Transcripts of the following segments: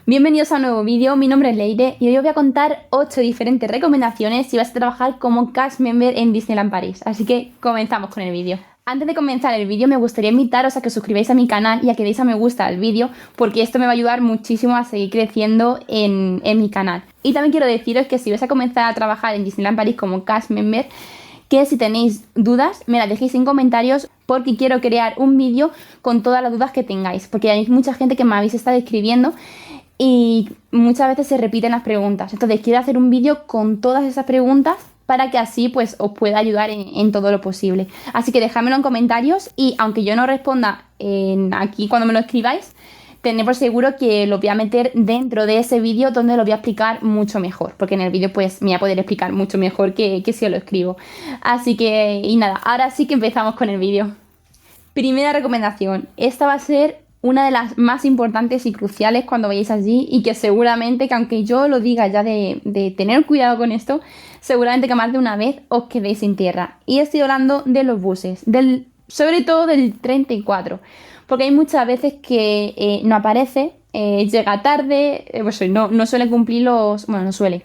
Bienvenidos a un nuevo vídeo, mi nombre es Leire y hoy os voy a contar 8 diferentes recomendaciones si vas a trabajar como cast member en Disneyland París. Así que comenzamos con el vídeo. Antes de comenzar el vídeo me gustaría invitaros a que os suscribáis a mi canal y a que deis a me gusta al vídeo porque esto me va a ayudar muchísimo a seguir creciendo en mi canal. Y también quiero deciros que si vais a comenzar a trabajar en Disneyland París como cast member, que si tenéis dudas me las dejéis en comentarios porque quiero crear un vídeo con todas las dudas que tengáis, porque hay mucha gente que me habéis estado escribiendo y muchas veces se repiten las preguntas. Entonces quiero hacer un vídeo con todas esas preguntas para que así pues os pueda ayudar en todo lo posible. Así que dejádmelo en comentarios y aunque yo no responda aquí cuando me lo escribáis, tened por seguro que lo voy a meter dentro de ese vídeo donde lo voy a explicar mucho mejor, porque en el vídeo pues me voy a poder explicar mucho mejor que si os lo escribo. Así que, y nada, ahora sí que empezamos con el vídeo. Primera recomendación, esta va a ser una de las más importantes y cruciales cuando vayáis allí y que seguramente, que aunque yo lo diga ya de tener cuidado con esto, seguramente que más de una vez os quedéis sin tierra. Y estoy hablando de los buses, sobre todo del 34, porque hay muchas veces que no aparece, llega tarde, pues no suele cumplir bueno, no suele.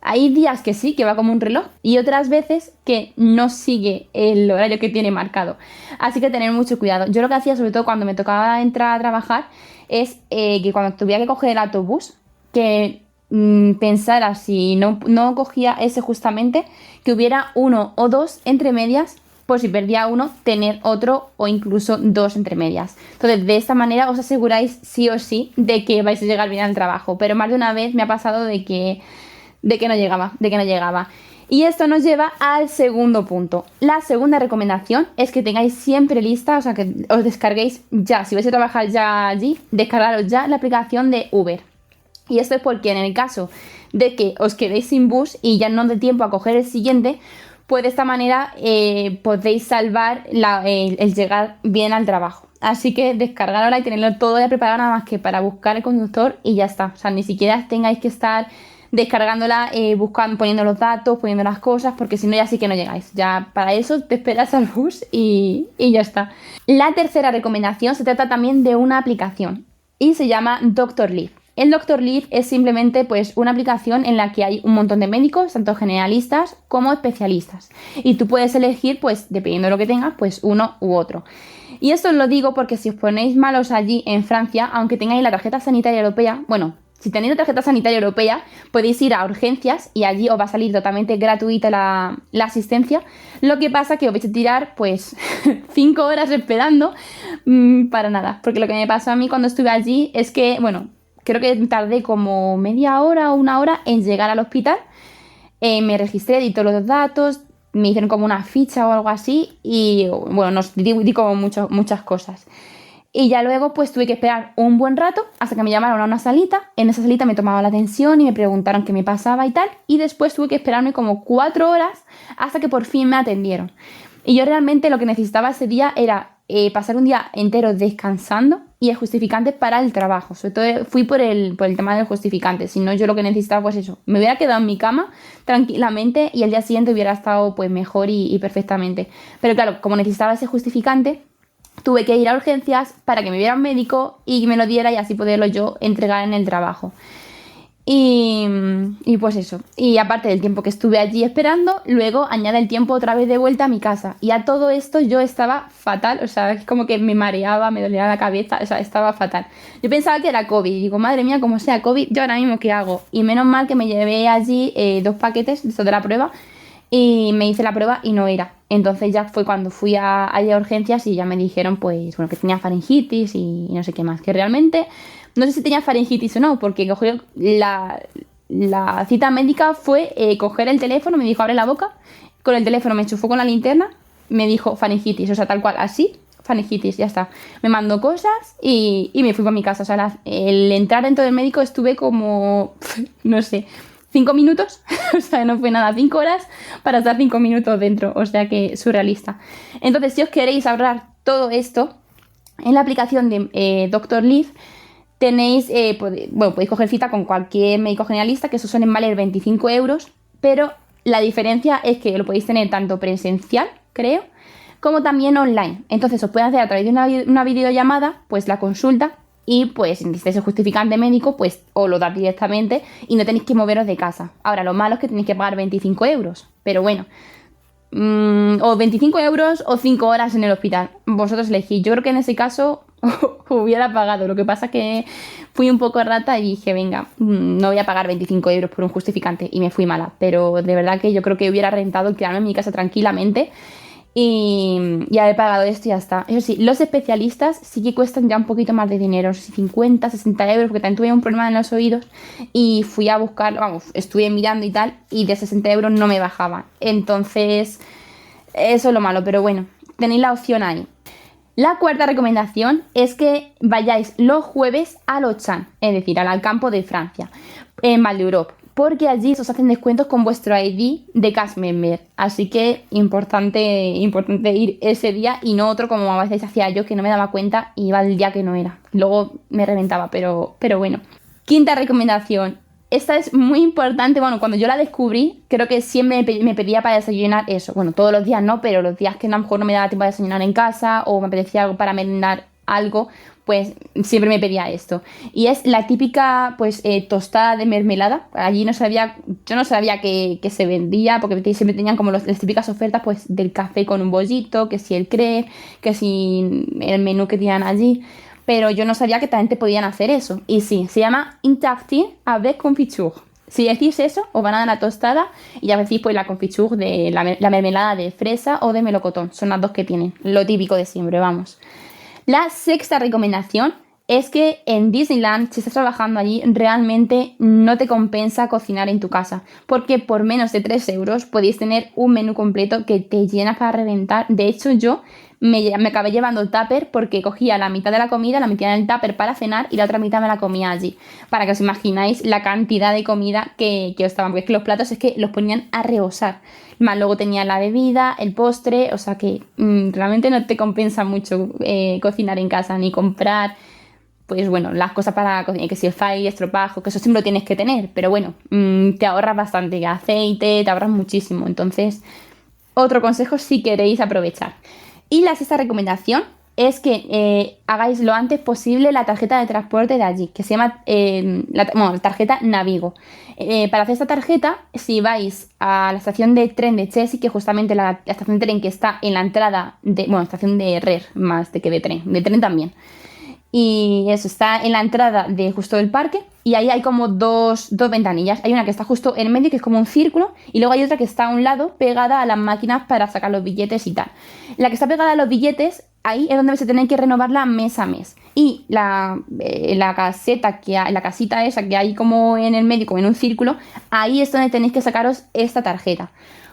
Hay días que sí, que va como un reloj y otras veces que no sigue el horario que tiene marcado. Así que tener mucho cuidado. Yo lo que hacía, sobre todo cuando me tocaba entrar a trabajar, es que cuando tuviera que coger el autobús, que pensara si no cogía ese justamente, que hubiera uno o dos entre medias, por si perdía uno, tener otro o incluso dos entre medias. Entonces, de esta manera os aseguráis sí o sí de que vais a llegar bien al trabajo. Pero más de una vez me ha pasado de que no llegaba. Y esto nos lleva al segundo punto. La segunda recomendación es que tengáis siempre lista, o sea, que os descarguéis ya, si vais a trabajar ya allí, descargaros ya la aplicación de Uber. Y esto es porque en el caso de que os quedéis sin bus y ya no dé tiempo a coger el siguiente, pues de esta manera podéis salvar el llegar bien al trabajo. Así que descargarosla y tenerlo todo ya preparado nada más que para buscar el conductor y ya está. O sea, ni siquiera tengáis que estar descargándola, buscando, poniendo los datos, poniendo las cosas, porque si no ya sí que no llegáis. Ya para eso te esperas al bus y ya está. La tercera recomendación se trata también de una aplicación y se llama Dr. Live. El Dr. Live es simplemente pues una aplicación en la que hay un montón de médicos, tanto generalistas como especialistas. Y tú puedes elegir, pues dependiendo de lo que tengas, pues uno u otro. Y esto os lo digo porque si os ponéis malos allí en Francia, aunque tengáis la tarjeta sanitaria europea, bueno, si tenéis la tarjeta sanitaria europea, podéis ir a urgencias y allí os va a salir totalmente gratuita la asistencia. Lo que pasa que os vais a tirar pues 5 horas esperando para nada. Porque lo que me pasó a mí cuando estuve allí es que, bueno, creo que tardé como media hora o una hora en llegar al hospital. Me registré, di todos los datos, me hicieron como una ficha o algo así y bueno, nos di como muchas cosas. Y ya luego pues tuve que esperar un buen rato hasta que me llamaron a una salita. En esa salita me tomaban la atención y me preguntaron qué me pasaba y tal. Y después tuve que esperarme como 4 horas hasta que por fin me atendieron. Y yo realmente lo que necesitaba ese día era pasar un día entero descansando y el justificante para el trabajo. Sobre todo fui por el tema del justificante. Si no, yo lo que necesitaba pues eso. Me hubiera quedado en mi cama tranquilamente y el día siguiente hubiera estado pues mejor y perfectamente. Pero claro, como necesitaba ese justificante, tuve que ir a urgencias para que me viera un médico y me lo diera y así poderlo yo entregar en el trabajo. Y pues eso. Y aparte del tiempo que estuve allí esperando, luego añade el tiempo otra vez de vuelta a mi casa. Y a todo esto yo estaba fatal. O sea, es como que me mareaba, me dolía la cabeza. O sea, estaba fatal. Yo pensaba que era COVID. Y digo, madre mía, como sea COVID, ¿yo ahora mismo qué hago? Y menos mal que me llevé allí 2 paquetes de la prueba. Y me hice la prueba y no era. Entonces ya fue cuando fui allá a urgencias y ya me dijeron pues bueno que tenía faringitis y no sé qué más. Que realmente no sé si tenía faringitis o no, porque cogió la cita médica fue coger el teléfono, me dijo abre la boca, con el teléfono me enchufó con la linterna, me dijo faringitis, o sea tal cual, así, faringitis, ya está. Me mandó cosas y me fui para mi casa. O sea, el entrar dentro del médico estuve como, no sé, 5 minutos, o sea, no fue nada, 5 horas para estar 5 minutos dentro, o sea que surrealista. Entonces, si os queréis ahorrar todo esto, en la aplicación de Dr. Live tenéis, podéis coger cita con cualquier médico generalista, que eso suelen valer 25 euros, pero la diferencia es que lo podéis tener tanto presencial, creo, como también online. Entonces os pueden hacer a través de una videollamada, pues la consulta, y pues si necesitáis el justificante médico, pues os lo das directamente y no tenéis que moveros de casa. Ahora, lo malo es que tenéis que pagar 25 euros, pero bueno, o 25 euros o 5 horas en el hospital. Vosotros elegís. Yo creo que en ese caso hubiera pagado. Lo que pasa es que fui un poco rata y dije, venga, no voy a pagar 25 euros por un justificante. Y me fui mala. Pero de verdad que yo creo que hubiera rentado quedarme en mi casa tranquilamente y haber pagado esto y ya está. Eso sí, los especialistas sí que cuestan ya un poquito más de dinero. No sé si 50, 60 euros, porque también tuve un problema en los oídos y fui a buscar, vamos, estuve mirando y tal, y de 60 euros no me bajaba. Entonces, eso es lo malo, pero bueno, tenéis la opción ahí. La cuarta recomendación es que vayáis los jueves al Auchan, es decir, al campo de Francia, en Val d'Europe, porque allí os hacen descuentos con vuestro ID de Cash Member. Así que importante ir ese día y no otro como a veces hacía yo, que no me daba cuenta y iba el día que no era. Luego me reventaba, pero bueno. Quinta recomendación. Esta es muy importante. Bueno, cuando yo la descubrí, creo que siempre me pedía para desayunar eso. Bueno, todos los días no, pero los días que a lo mejor no me daba tiempo de desayunar en casa o me apetecía algo para merendar algo, pues siempre me pedía esto. Y es la típica pues tostada de mermelada. Allí yo no sabía que se vendía, porque siempre tenían como las típicas ofertas pues del café con un bollito, que si el crepe, que si el menú que tenían allí. Pero yo no sabía que también te podían hacer eso. Y sí, se llama une tartine avec confiture. Si decís eso, os van a dar la tostada y ya decís pues la confiture de la mermelada de fresa o de melocotón. Son las dos que tienen, lo típico de siempre, vamos. La sexta recomendación es que en Disneyland, si estás trabajando allí, realmente no te compensa cocinar en tu casa, porque por menos de 3 euros podéis tener un menú completo que te llena para reventar. De hecho, yo me acabé llevando el tupper porque cogía la mitad de la comida, la metía en el tupper para cenar y la otra mitad me la comía allí, para que os imagináis la cantidad de comida que os estaban, porque es que los platos es que los ponían a rebosar. Más luego tenía la bebida, el postre, o sea que realmente no te compensa mucho cocinar en casa ni comprar, pues bueno, las cosas para cocinar, que si el file, estropajo, que eso siempre lo tienes que tener, pero bueno, te ahorras bastante aceite, te ahorras muchísimo. Entonces, otro consejo si queréis aprovechar. Y la sexta recomendación es que hagáis lo antes posible la tarjeta de transporte de allí, que se llama la tarjeta Navigo. Para hacer esta tarjeta, si vais a la estación de tren de Chelsea, que justamente la estación de tren que está en la entrada de, bueno, estación de RER más de que de tren también. Y eso está en la entrada de justo del parque y ahí hay como dos ventanillas. Hay una que está justo en medio, que es como un círculo, y luego hay otra que está a un lado pegada a las máquinas para sacar los billetes y tal. La que está pegada a los billetes, ahí es donde se tiene que renovarla mes a mes. Y la casita esa que hay como en el medio, como en un círculo, ahí es donde tenéis que sacaros esta tarjeta.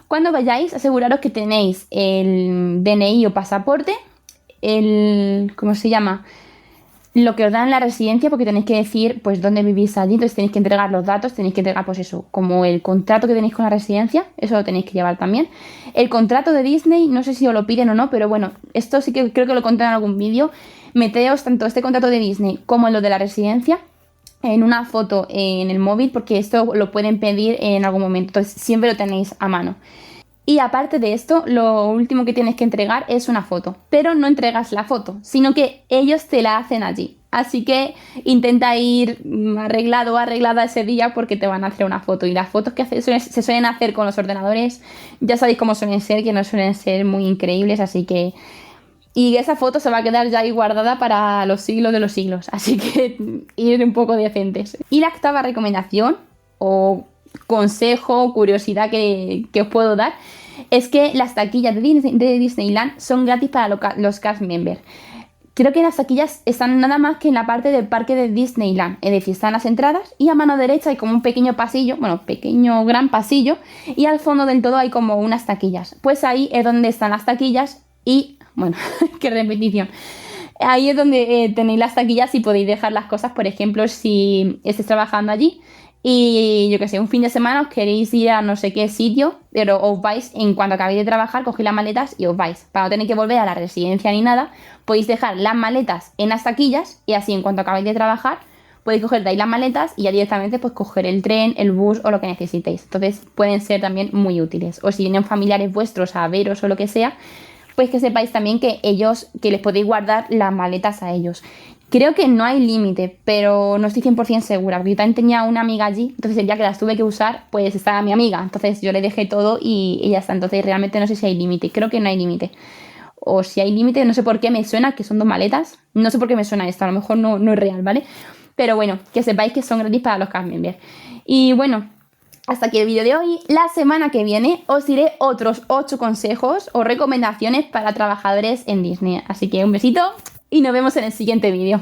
Cuando vayáis, aseguraros que tenéis el DNI o pasaporte, ¿cómo se llama?, lo que os dan en la residencia, porque tenéis que decir pues dónde vivís allí, entonces tenéis que entregar los datos, tenéis que entregar pues eso, como el contrato que tenéis con la residencia, eso lo tenéis que llevar también. El contrato de Disney, no sé si os lo piden o no, pero bueno, esto sí que creo que lo conté en algún vídeo. Meteos tanto este contrato de Disney como en lo de la residencia en una foto en el móvil, porque esto lo pueden pedir en algún momento, entonces siempre lo tenéis a mano. Y aparte de esto, lo último que tienes que entregar es una foto. Pero no entregas la foto, sino que ellos te la hacen allí. Así que intenta ir arreglado o arreglada ese día porque te van a hacer una foto. Y las fotos que se suelen hacer con los ordenadores, ya sabéis cómo suelen ser, que no suelen ser muy increíbles. Así que... Y esa foto se va a quedar ya ahí guardada para los siglos de los siglos. Así que ir un poco decentes. Y la octava recomendación, o consejo, curiosidad que os puedo dar, es que las taquillas de Disneyland son gratis para los cast members. Creo que las taquillas están nada más que en la parte del parque de Disneyland, es decir, están las entradas y a mano derecha hay como un pequeño pasillo, bueno, pequeño gran pasillo, y al fondo del todo hay como unas taquillas. Pues ahí es donde están las taquillas y, bueno, qué repetición. Ahí es donde tenéis las taquillas y podéis dejar las cosas, por ejemplo, si estáis trabajando allí y yo que sé, un fin de semana os queréis ir a no sé qué sitio, pero os vais en cuanto acabéis de trabajar, cogéis las maletas y os vais. Para no tener que volver a la residencia ni nada, podéis dejar las maletas en las taquillas y así en cuanto acabéis de trabajar podéis coger de ahí las maletas y ya directamente pues coger el tren, el bus o lo que necesitéis. Entonces pueden ser también muy útiles. O si vienen familiares vuestros a veros o lo que sea, pues que sepáis también que les podéis guardar las maletas a ellos. Creo que no hay límite, pero no estoy 100% segura, porque yo también tenía una amiga allí, entonces el día que las tuve que usar, pues estaba mi amiga, entonces yo le dejé todo y ya está, entonces realmente no sé si hay límite, creo que no hay límite. O si hay límite, no sé por qué me suena que son 2 maletas, no sé por qué me suena esto, a lo mejor no es real, ¿vale? Pero bueno, que sepáis que son gratis para los cast members. Y bueno, hasta aquí el vídeo de hoy. La semana que viene os diré otros 8 consejos o recomendaciones para trabajadores en Disney. Así que un besito y nos vemos en el siguiente vídeo.